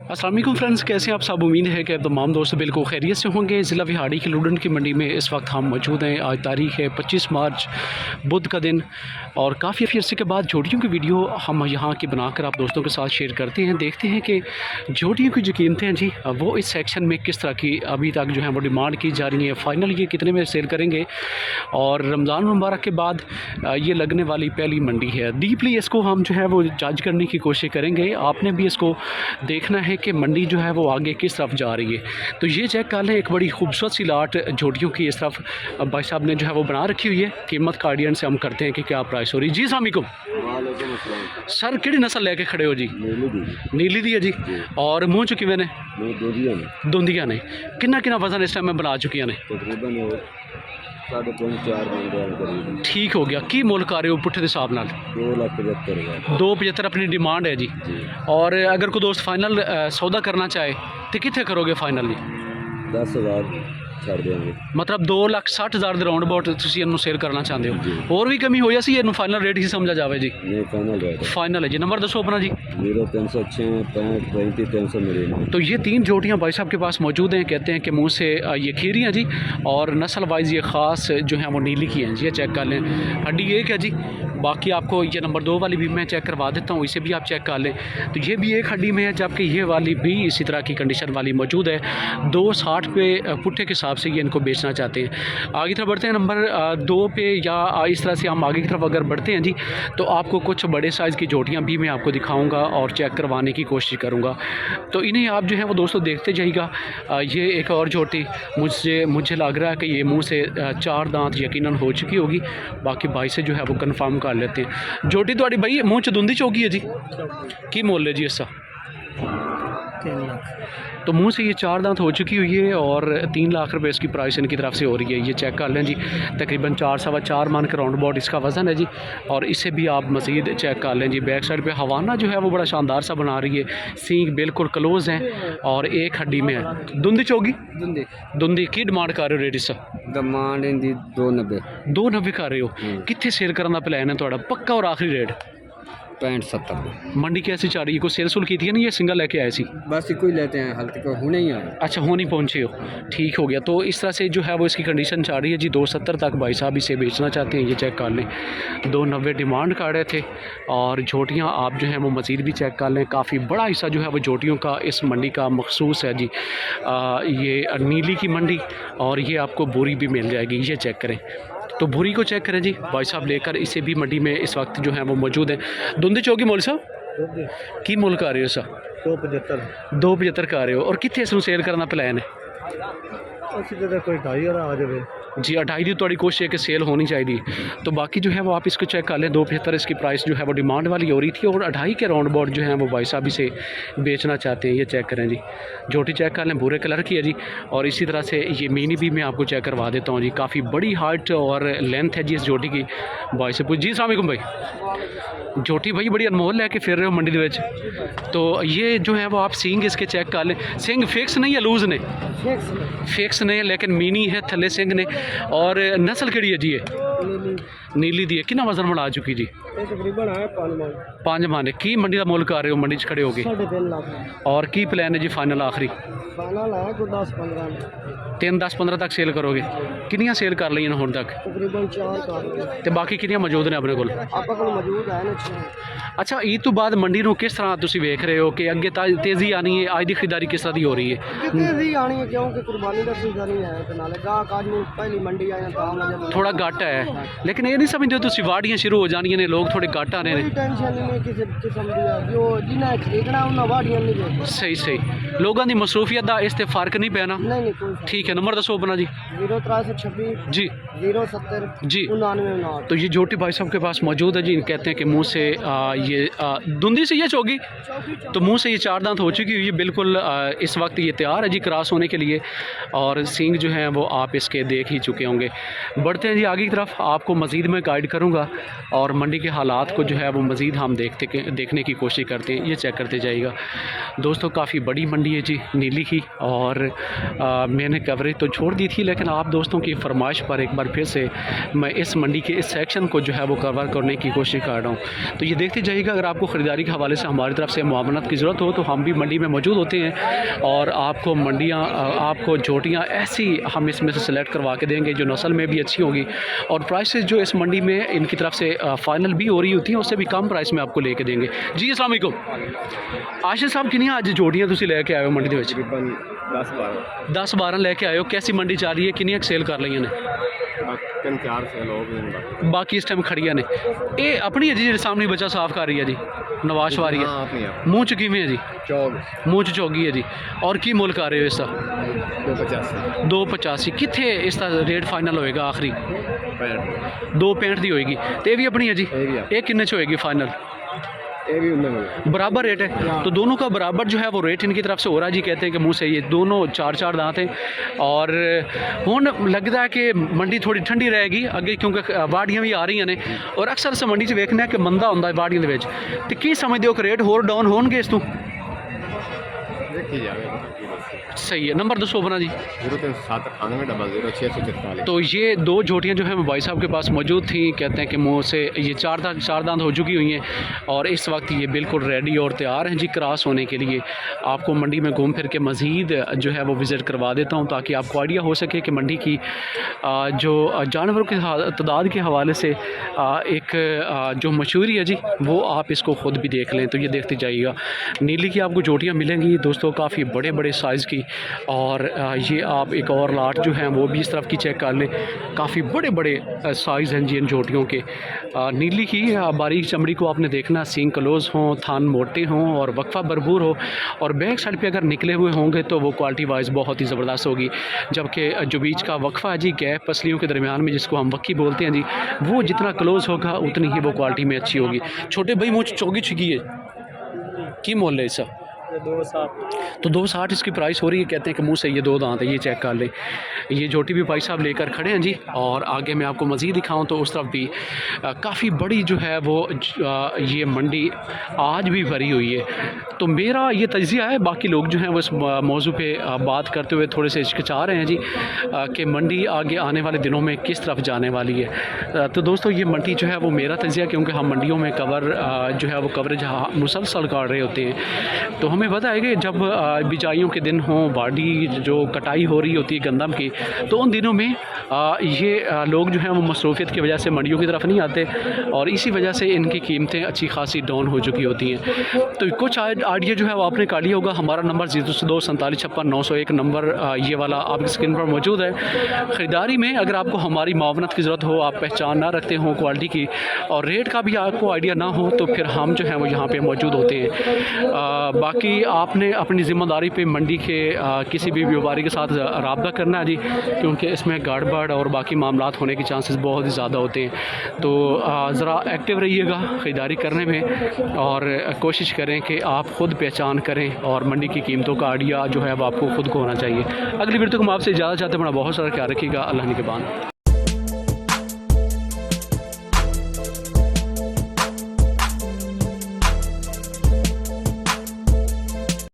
अस्सलाम वालेकुम फ्रेंड्स, कैसे हैं आप सब। उम्मीद है कि तमाम दोस्त बिल्कुल खैरियत से होंगे। ज़िला विहाड़ी की लुडन की मंडी में इस वक्त हम मौजूद हैं। आज तारीख़ है 25 मार्च, बुध का दिन, और काफ़ी अरसे के बाद जोड़ियों की वीडियो हम यहाँ की बनाकर आप दोस्तों के साथ शेयर करते हैं। देखते हैं कि जोड़ियों की जो कीमतें हैं जी, वो इस सेक्शन में किस तरह की अभी तक जो है वो डिमांड की जा रही है। फ़ाइनल ये कितने में सेल करेंगे, और रमज़ान मुबारक के बाद ये लगने वाली पहली मंडी है। डीपली इसको हम जो है वो जज करने की कोशिश करेंगे। आपने भी इसको देखना है कि मंडी जो है वो आगे किस तरफ जा रही है। तो ये चेक कर लें, एक बड़ी खूबसूरत सी लाट जोड़ियों की इस तरफ भाई साहब ने जो है वो बना रखी हुई है। कीमत का आइडियन से हम करते हैं कि क्या प्राइस हो रही है। जी अस्सलाम वालेकुम सर, किहड़ी नस्ल लेके खड़े हो जी? नीली दी है जी। और मूँह चुकी मैंने दुंदियाँ ने किन्ना किन्ना वजन इस टाइम में बना चुकी ने? ठीक हो गया। की मुल कर रहे हो पुट्ठे के हिसाब नाल? 2,75,000 अपनी डिमांड है जी। और अगर कोई दोस्त फाइनल सौदा करना चाहे तो कितने करोगे फाइनल जी? 10,000 छड़ देंगे। मतलब 2,60,000 के राउंड अबाउट तुसीं इहनूं सेल करना चाहते हो। और भी कमी हो या सी इहनूं फाइनल रेट ही समझा जाए जी? नहीं, फाइनल रेट फाइनल है जी। नंबर दसो अपना जी। 0306 65 35 399। तो ये 3 जोड़ियाँ भाई साहब के पास मौजूद हैं। कहते हैं कि मुँह से ये खीरी हैं जी, और नस्ल वाइज ये ख़ास जो है वो नीली की हैं जी। ये चेक कर लें, हड्डी एक है जी। बाकी आपको ये नंबर 2 वाली भी मैं चेक करवा देता हूँ, इसे भी आप चेक कर लें। तो ये भी एक हड्डी में है, जबकि ये वाली भी इसी तरह की कंडीशन वाली मौजूद है। 260 पे पुट्ठे के हिसाब से ये इनको बेचना चाहते हैं। आगे तरफ बढ़ते हैं, नंबर 2 पे, या इस तरह से हम आगे की तरफ अगर बढ़ते हैं जी, तो आपको कुछ बड़े साइज़ की जोड़ियाँ भी मैं आपको दिखाऊँगा और चेक करवाने की कोशिश करूँगा। तो इन्हें आप जो है वो दोस्तों देखते जाइएगा। ये एक और जोड़ी मुझे लग रहा है कि ये मुँह से 4 दांत यकीनन हो चुकी होगी। बाकी भाई से जो है वो कन्फर्म कर लेते हैं। जोड़ी तो भाई मुँह च धुंधी चौकी है जी, की मोल है जी इसका? 3 लाख। तो मुंह से ये 4 दांत हो चुकी हुई है, और 3 लाख रुपए इसकी प्राइस इनकी तरफ से हो रही है। ये चेक कर लें जी, तकरीबन 4-4.25 मन के राउंड अबाउट इसका वज़न है जी। और इसे भी आप मज़ीद चेक कर लें जी। बैक साइड पे हवाना जो है वो बड़ा शानदार सा बना रही है। सींग बिल्कुल क्लोज हैं, और एक हड्डी में है। धुंधी चौगी धुंधी की डिमांड कर रहे हो? रेट इस डिमांड इंदी 290 290 कर रहे हो। कितने सेल करने का प्लान है थोड़ा पक्का, और आखिरी रेट? 65-70। मंडी कैसी चाह रही है? कोई सेल सुल की थी ना, ये सिंगल लेके आए सी? बस इको ही लेते हैं, हाल तक होने ही आए। अच्छा, हो नहीं पहुँचे हो, ठीक हो गया। तो इस तरह से जो है वो इसकी कंडीशन चाह रही है जी। 270 तक भाई साहब इसे बेचना चाहते हैं। ये चेक कर लें, 290 डिमांड कर रहे थे। और जोटियाँ आप जो है वो मज़ीद भी चेक कर लें। काफ़ी बड़ा हिस्सा जो है वो जोटियों का इस मंडी का मखसूस है जी। ये नीली की मंडी, और ये आपको बोरी भी मिल जाएगी। ये चेक करें, तो भूरी को चेक करें जी। भाई साहब लेकर इसे भी मंडी में इस वक्त जो है वो मौजूद है। धुंधी चौकी मोल साहब की मुल कर रहे हो सर? 275 कर रहे हो। और कितने इसमें सेल करना प्लान है? कोई 2.5 आ जाए जी। 2.5 की थोड़ी कोशिश है कि सेल होनी चाहिए। तो बाकी जो है वो आप इसको चेक कर लें। 275 इसकी प्राइस जो है वो डिमांड वाली हो रही थी, और 2.5 के राउंड अबाउट जो है वो भाई साहब इसे बेचना चाहते हैं। ये चेक करें जी, जोटी चेक कर लें, भूरे कलर की है जी। और इसी तरह से ये मीनी भी मैं आपको चेक करवा देता हूँ जी। काफ़ी बड़ी हाइट और लेंथ है जी इस जोटी की। भाई से पूछ जी। अस्सलाम वालेकुम भाई। जोटी भाई बड़ी अनमोल लेके फिर रहे हो मंडी के। तो ये जो है वो आप सींग इसके चेक कर लें। सिंग फिक्स नहीं है, लूज़ ने? फिक्स नहीं है, लेकिन मीनी है थले सिंग ने। और नस्ल केड़ी है जी? ये नीली दी है। कितना वजन बढ़ा चुकी जी? तकरीबन है 5 माने। की मंडी का मुल कर रहे हो? मंडी च खड़े हो गए। 3.5 लाख। और की प्लान है जी फाइनल आखिरी? फाइनल है को 10-15 3-10-15 तक सेल करोगे? कितनियां सेल कर ली हुण तक? तकरीबन 4 कर ते बाकी कितनियां मौजूद ने अपने कोल? आपके कोल मौजूद है ना। अच्छा, ईद तो बाद मंडी ਨੂੰ किस तरह तुसी वेख रहे हो कि अगे तेज़ी आनी है? आज की खरीदारी किस तरह की हो रही है? तेज़ी आनी है क्योंकि कुर्बानी का सीजन ही है, ते नाले गाहक आज में पहली मंडी आए ता वजह थोड़ा घट है, लेकिन ये नहीं समझते तुसी वाड़ियां शुरू हो जानियां ने, लोग थोड़े घट आ रहे कोई हैं। टेंशन नहीं किसी किस्म दी है, जो जिन्हें खरीदना उन्हें वाड़ियां नहीं दे। सही लोगों की मसरूफियत का इस ते फर्क नहीं पैना? नहीं कोई ठीक है। नंबर दसो अपना जी। 0326 जी 070 जी। 99 तो ये जोटी भाई साहब के पास मौजूद है जी। कहते हैं कि मुंह से ये धुंधी से ये चौगी, तो मुंह से ये 4 दांत हो चुकी हुई है बिल्कुल। इस वक्त ये तैयार है जी क्रॉस होने के लिए, और सींग जो हैं वो आप इसके देख ही चुके होंगे। बढ़ते हैं जी आगे की तरफ, आपको मज़ीद में गाइड करूँगा और मंडी के हालात को जो है वो मज़ीद हम देखने की कोशिश करते हैं। ये चेक करते जाइएगा दोस्तों, काफ़ी बड़ी मंडी है जी नीली की। और मैंने कवरेज तो छोड़ दी थी, लेकिन आप दोस्तों की फरमाइश पर एक बार फिर से मैं इस मंडी के इस सेक्शन को जो है वो कवर करने की कोशिश कर रहा हूँ। तो ये देखते जाइएगा, अगर आपको ख़रीदारी के हवाले से हमारी तरफ से मुआवनत की ज़रूरत हो तो हम भी मंडी में मौजूद होते हैं और आपको मंडियाँ, आपको जोटियाँ ऐसी हम इसमें से सेलेक्ट करवा के देंगे जो नस्ल में भी अच्छी होगी और प्राइसेस जो इस मंडी में इनकी तरफ से फ़ाइनल भी हो रही होती हैं उससे भी कम प्राइस में आपको लेके देंगे जी। अस्सलाम वालेकुम आशिफ साहब, कितनी आज जोटियाँ तुसी लेके आए हो मंडी ਦੇ ਵਿੱਚ? 10-12 लेके आए हो। कैसी मंडी जा रही है? कितनी सेल कर लईਆਂ ने? 3-4 सेल हो गई, बाकी इस टाइम खड़ियां ने। ये अपनी है जी ਜਿਹੜੇ ਸਾਹਮਣੇ ਬੱਚਾ ਸਾਫ਼ ਕਰ ਰਹੀ ਹੈ ਜੀ, ਨਵਾਜ਼ ਵਾਰੀ ਹੈ। हाँ अपनी ਮੂੰਹ ਚ ਕਿਵੇਂ ਹੈ ਜੀ? चौक ਮੂੰਹ ਚ ਚੌਗੀ ਹੈ ਜੀ। ਔਰ ਕੀ ਮੁੱਲ ਕਰ ਰਹੇ ਹੋ ਇਸ ਦਾ? 285 285। ਕਿੱਥੇ ਇਸ ਦਾ ਰੇਟ ਫਾਈਨਲ ਹੋਏਗਾ ਆਖਰੀ? 265 ਦੀ ਹੋਏਗੀ। ਤੇ ਇਹ ਵੀ ਆਪਣੀ ਹੈ ਜੀ? ਇਹ ਵੀ ਆ। ਇਹ ਕਿੰਨੇ ਚ ਹੋਏਗੀ फाइनल? ये भी उनमें मिला। बराबर रेट है, तो दोनों का बराबर जो है वो रेट इनकी तरफ से हो रहा है जी। कहते हैं कि मुँह से ये दोनों 4-4 दांत हैं और हुण लगता है कि मंडी थोड़ी ठंडी रहेगी अगे, क्योंकि वाड़ियाँ भी आ रही ने और अक्सर अस मंडी च वेखने कि मंदा होंदा है वाड़ियां दे विच। ते की समझदे हो कि रेट होर डाउन होणगे इस तों? देखी जाए सही है। नंबर दसो अपना जी। 0307 98 00 तो ये दो जोटियाँ जो है वो भाई साहब के पास मौजूद थी। कहते हैं कि मुँह से ये चार दांत हो चुकी हुई हैं और इस वक्त ये बिल्कुल रेडी और तैयार हैं जी क्रॉस होने के लिए। आपको मंडी में घूम फिर के मज़ीद जो है वो विज़िट करवा देता हूँ ताकि आपको आइडिया हो सके कि मंडी की जो जानवरों की तादाद के हवाले से एक जो मशहूरी है जी वो आप इसको ख़ुद भी देख लें। तो ये देखते जाइएगा, नीली की आपको जोटियाँ मिलेंगी दोस्तों, काफ़ी बड़े बड़े साइज़ की। और ये आप एक और लाट जो हैं वो भी इस तरफ की चेक कर लें, काफ़ी बड़े बड़े साइज़ हैं जी इन जोटियों के। नीली की बारीक चमड़ी को आपने देखना, सींग क्लोज हों, थान मोटे हों और वक्फा भरपूर हो और बैक साइड पे अगर निकले हुए होंगे तो वो क्वालिटी वाइज बहुत ही ज़बरदस्त होगी। जबकि जो बीच का वक्फा है जी गैप पसलियों के दरमियान में, जिसको हम वक्की बोलते हैं जी, वो जितना क्लोज होगा उतनी ही वो क्वालिटी में अच्छी होगी। छोटे भाई मुझ चौगी छिकी है की मोल है इसका? 260। तो 260 इसकी प्राइस हो रही है। कहते हैं कि मुँह से ये दो दांत है, ये चेक कर लें। ये जोटी भी भाई साहब लेकर खड़े हैं जी। और आगे मैं आपको मज़ीद दिखाऊं तो उस तरफ भी काफ़ी बड़ी जो है वो ये मंडी आज भी भरी हुई है। तो मेरा ये तजिया है, बाकी लोग जो हैं वो इस मौजू पे बात करते हुए थोड़े से हिचकिचा रहे हैं जी कि मंडी आगे आने वाले दिनों में किस तरफ जाने वाली है। तो दोस्तों ये मंडी जो है वो मेरा तजिया, क्योंकि हम मंडियों में जो है वो कवरेज मुसलसल कर रहे होते हैं। तो हमें पता है कि जब बिजाइयों के दिन हों, बाड़ी जो कटाई हो रही होती है गंदम की, तो उन दिनों में ये लोग जो हैं वो मसरूफियत की वजह से मंडियों की तरफ नहीं आते और इसी वजह से इनकी कीमतें अच्छी खासी डाउन हो चुकी होती हैं। तो कुछ आइडिया जो है वो आपने काट लिया होगा। हमारा नंबर 024756 नंबर ये वाला आपकी स्क्रीन पर मौजूद है। ख़रीदारी में अगर आपको हमारी मुआवनत की ज़रूरत हो, आप पहचान ना रखते हो क्वालिटी की और रेट का भी आपको आइडिया ना हो, तो फिर हम जो हैं वो यहाँ पर मौजूद होते हैं। बाकी आपने अपनी ज़िम्मेदारी पे मंडी के किसी भी व्यापारी के साथ रब्ता करना है जी, क्योंकि इसमें गड़बड़ और बाकी मामलात होने के चांसेस बहुत ही ज़्यादा होते हैं। तो ज़रा एक्टिव रहिएगा ख़रीदारी करने में और कोशिश करें कि आप ख़ुद पहचान करें और मंडी की कीमतों का आइडिया जो है वो आपको ख़ुद को होना चाहिए। अगली वीडियो को हम आपसे इजाज़त चाहते हैं। बड़ा बहुत सारा ख्याल रखिएगा। अल्लाह निगहबान।